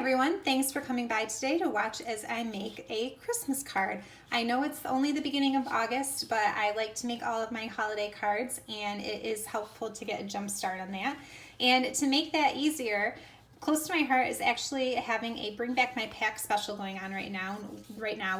everyone, thanks for coming by today to watch as I make a Christmas card. I know it's only the beginning of August, but I like to make all of my holiday cards and it is helpful to get a jump start on that. And to make that easier, close to my heart is actually having a Bring Back My Pack special going on right now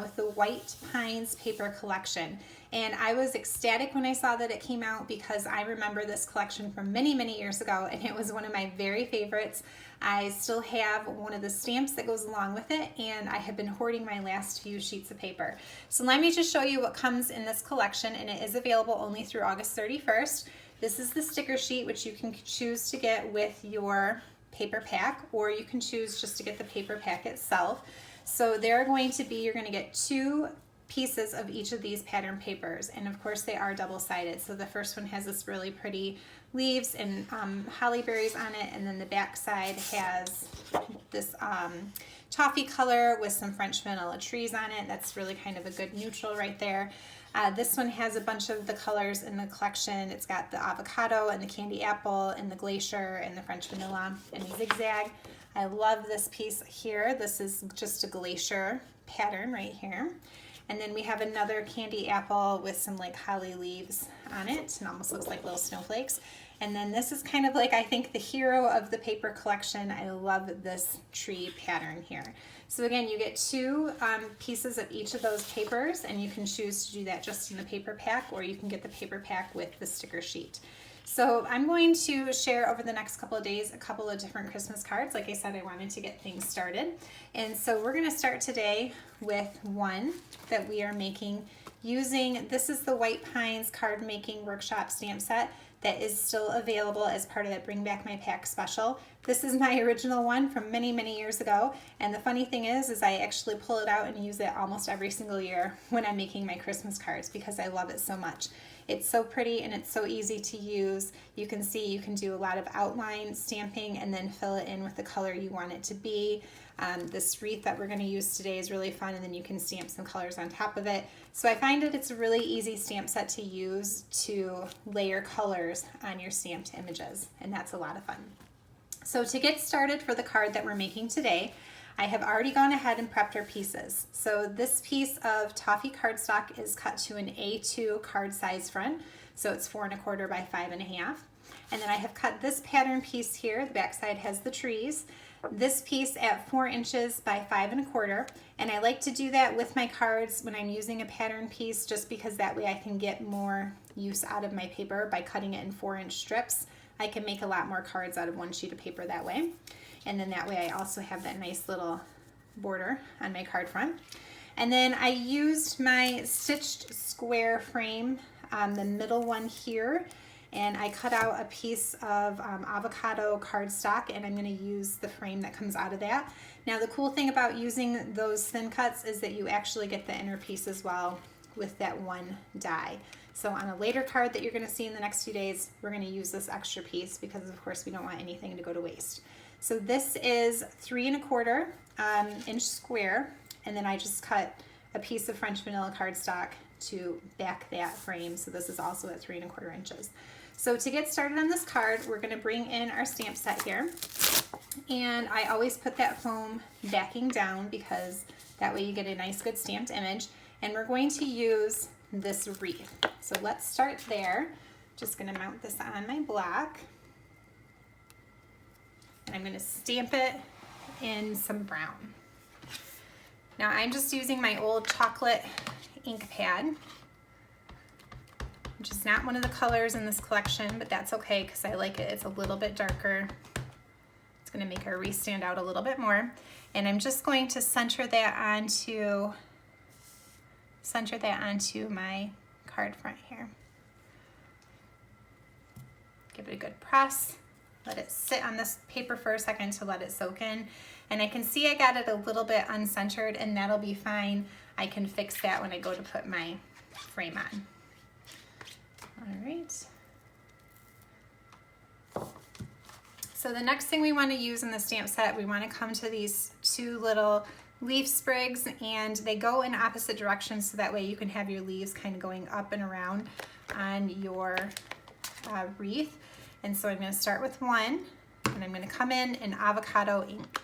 with the White Pines paper collection. And I was ecstatic when I saw that it came out because I remember this collection from many, many years ago and it was one of my very favorites. I still have one of the stamps that goes along with it and I have been hoarding my last few sheets of paper. So let me just show you what comes in this collection, and it is available only through August 31st. This is the sticker sheet, which you can choose to get with your paper pack, or you can choose just to get the paper pack itself. So they're going to be, you're going to get 2 pieces of each of these pattern papers, and of course they are double-sided. So the first one has this really pretty leaves and holly berries on it, and then the back side has this toffee color with some French vanilla trees on it. That's really kind of a good neutral right there. This one has a bunch of the colors in the collection. It's got the avocado and the candy apple and the glacier and the French vanilla and the zigzag. I love this piece here. This is just a glacier pattern right here. And then we have another candy apple with some like holly leaves on it. It almost looks like little snowflakes. And then this is kind of like, I think, the hero of the paper collection. I love this tree pattern here. So again, you get 2 pieces of each of those papers, and you can choose to do that just in the paper pack, or you can get the paper pack with the sticker sheet. So I'm going to share over the next couple of days a couple of different Christmas cards. Like I said, I wanted to get things started. And so we're going to start today with one that we are making using, this is the White Pines Cardmaking Workshop stamp set that is still available as part of that Bring Back My Pack special. This is my original one from many, many years ago. And the funny thing is I actually pull it out and use it almost every single year when I'm making my Christmas cards because I love it so much. It's so pretty and it's so easy to use. You can see you can do a lot of outline stamping and then fill it in with the color you want it to be. This wreath that we're going to use today is really fun, and then you can stamp some colors on top of it. So I find that it's a really easy stamp set to use to layer colors on your stamped images, and that's a lot of fun. So to get started for the card that we're making today, I have already gone ahead and prepped our pieces. So this piece of Toffee cardstock is cut to an A2 card size front, so it's 4 1/4 by 5 1/2. And then I have cut this pattern piece here. The back side has the trees. This piece at 4 inches by 5 1/4, and I like to do that with my cards when I'm using a pattern piece, just because that way I can get more use out of my paper by cutting it in 4-inch strips. I can make a lot more cards out of one sheet of paper that way. And then that way I also have that nice little border on my card front. And then I used my stitched square frame, the middle one here, and I cut out a piece of avocado cardstock, and I'm going to use the frame that comes out of that. Now the cool thing about using those thin cuts is that you actually get the inner piece as well with that one die. So on a later card that you're going to see in the next few days, we're going to use this extra piece because of course we don't want anything to go to waste. So this is 3 1/4 inch square, and then I just cut a piece of French vanilla cardstock to back that frame. So this is also at 3 1/4 inches. So to get started on this card, we're going to bring in our stamp set here, and I always put that foam backing down because that way you get a nice good stamped image. And we're going to use this wreath. So let's start there. Just going to mount this on my block, and I'm going to stamp it in some brown. Now I'm just using my old chocolate ink pad, which is not one of the colors in this collection, but that's okay because I like it. It's a little bit darker. It's going to make our wreath stand out a little bit more. And I'm just going to center that onto my card front here. Give it a good press. Let it sit on this paper for a second to let it soak in. And I can see I got it a little bit uncentered, and that'll be fine. I can fix that when I go to put my frame on. All right. So the next thing we want to use in the stamp set, we want to come to these 2 little leaf sprigs, and they go in opposite directions so that way you can have your leaves kind of going up and around on your wreath. And so I'm going to start with one, and I'm going to come in avocado ink.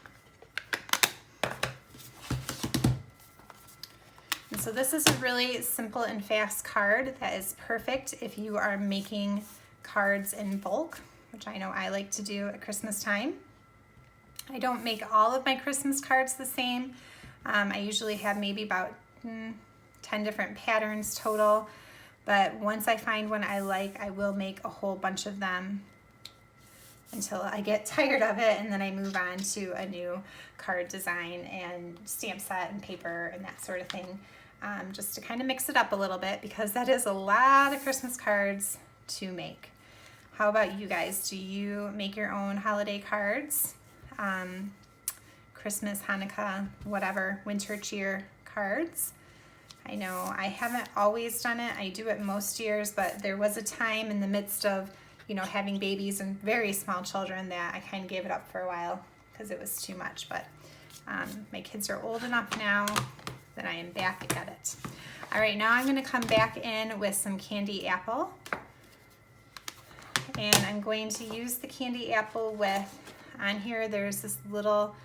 so this is a really simple and fast card that is perfect if you are making cards in bulk, which I know I like to do at Christmas time. I don't make all of my Christmas cards the same. I usually have maybe about 10 different patterns total, but once I find one I like, I will make a whole bunch of them until I get tired of it, and then I move on to a new card design and stamp set and paper and that sort of thing, just to kind of mix it up a little bit, because that is a lot of Christmas cards to make. How about you guys? Do you make your own holiday cards? Christmas, Hanukkah, whatever, winter cheer cards? I know I haven't always done it. I do it most years, but there was a time in the midst of, you know, having babies and very small children that I kind of gave it up for a while because it was too much. But my kids are old enough now that I am back at it. All right, now I'm going to come back in with some candy apple. And I'm going to use the candy apple with, on here there's this little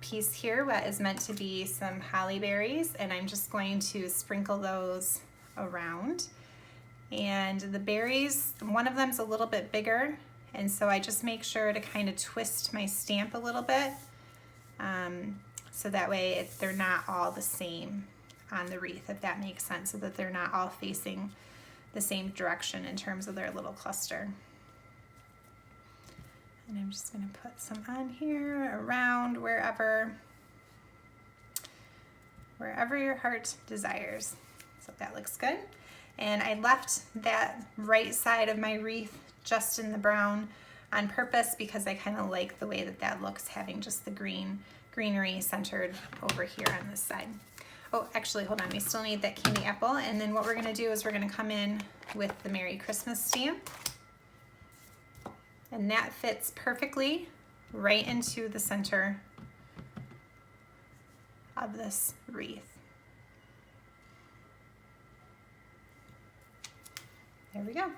piece here that is meant to be some holly berries, and I'm just going to sprinkle those around. And the berries, one of them's a little bit bigger, and so I just make sure to kind of twist my stamp a little bit, so that way they're not all the same on the wreath, if that makes sense, so that they're not all facing the same direction in terms of their little cluster. And I'm just going to put some on here, around, wherever your heart desires. So that looks good. And I left that right side of my wreath just in the brown on purpose because I kind of like the way that that looks, having just the greenery centered over here on this side. Oh, actually, hold on. We still need that candy apple. And then what we're going to do is we're going to come in with the Merry Christmas stamp. And that fits perfectly right into the center of this wreath. There we go.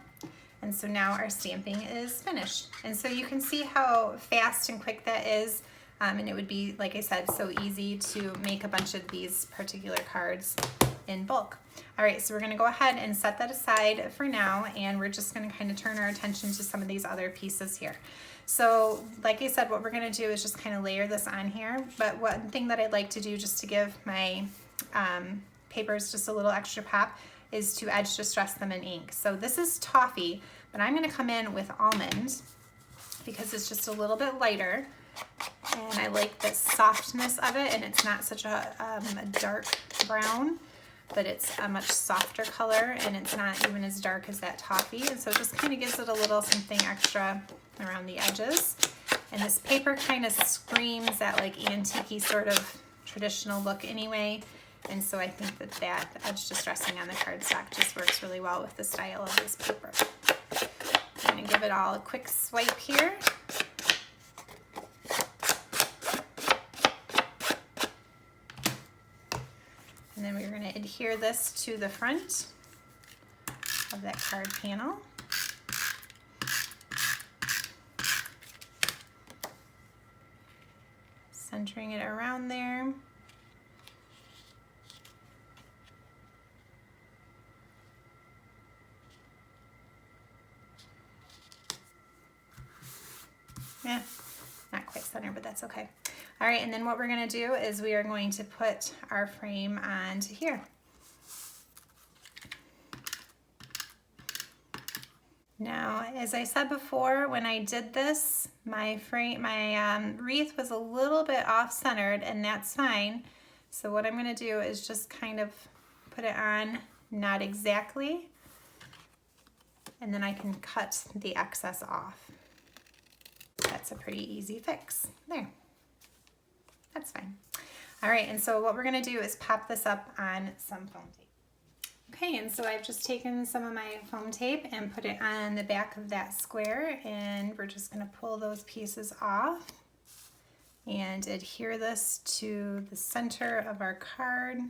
And so now our stamping is finished. And so you can see how fast and quick that is. And it would be, like I said, so easy to make a bunch of these particular cards in bulk. All right, so we're gonna go ahead and set that aside for now, and we're just gonna kind of turn our attention to some of these other pieces here. So like I said, what we're gonna do is just kind of layer this on here, but one thing that I'd like to do just to give my papers just a little extra pop is to edge distress them in ink. So this is Toffee, but I'm gonna come in with almond because it's just a little bit lighter, and I like the softness of it, and it's not such a dark brown, but it's a much softer color, and it's not even as dark as that Toffee, and so it just kind of gives it a little something extra around the edges. And this paper kind of screams that like antique-y sort of traditional look anyway, and so I think that that edge distressing on the cardstock just works really well with the style of this paper. I'm going to give it all a quick swipe here. And then we're going to adhere this to the front of that card panel. Centering it around there. Yeah, not quite center, but that's okay. All right, and then what we're gonna do is we are going to put our frame onto here. Now, as I said before, when I did this, my wreath was a little bit off-centered, and that's fine. So what I'm gonna do is just kind of put it on, not exactly, and then I can cut the excess off. That's a pretty easy fix. There. That's fine. All right, and so what we're gonna do is pop this up on some foam tape. Okay, and so I've just taken some of my foam tape and put it on the back of that square, and we're just gonna pull those pieces off and adhere this to the center of our card.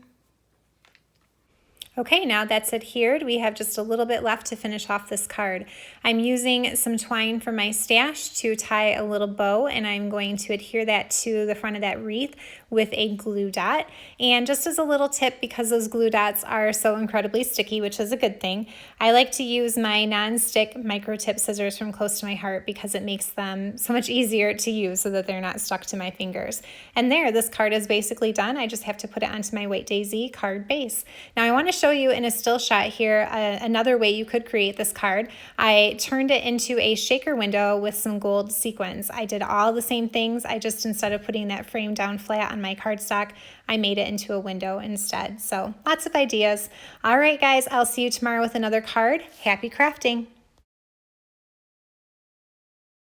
Okay, now that's adhered. We have just a little bit left to finish off this card. I'm using some twine from my stash to tie a little bow, and I'm going to adhere that to the front of that wreath with a glue dot. And just as a little tip, because those glue dots are so incredibly sticky, which is a good thing, I like to use my non-stick micro tip scissors from Close to My Heart because it makes them so much easier to use so that they're not stuck to my fingers. And there, this card is basically done. I just have to put it onto my White Daisy card base. Now I want to show you in a still shot here another way you could create this card. I turned it into a shaker window with some gold sequins. I did all the same things. I just, instead of putting that frame down flat on my cardstock, I made it into a window instead. So lots of ideas. All right, guys, I'll see you tomorrow with another card. Happy crafting.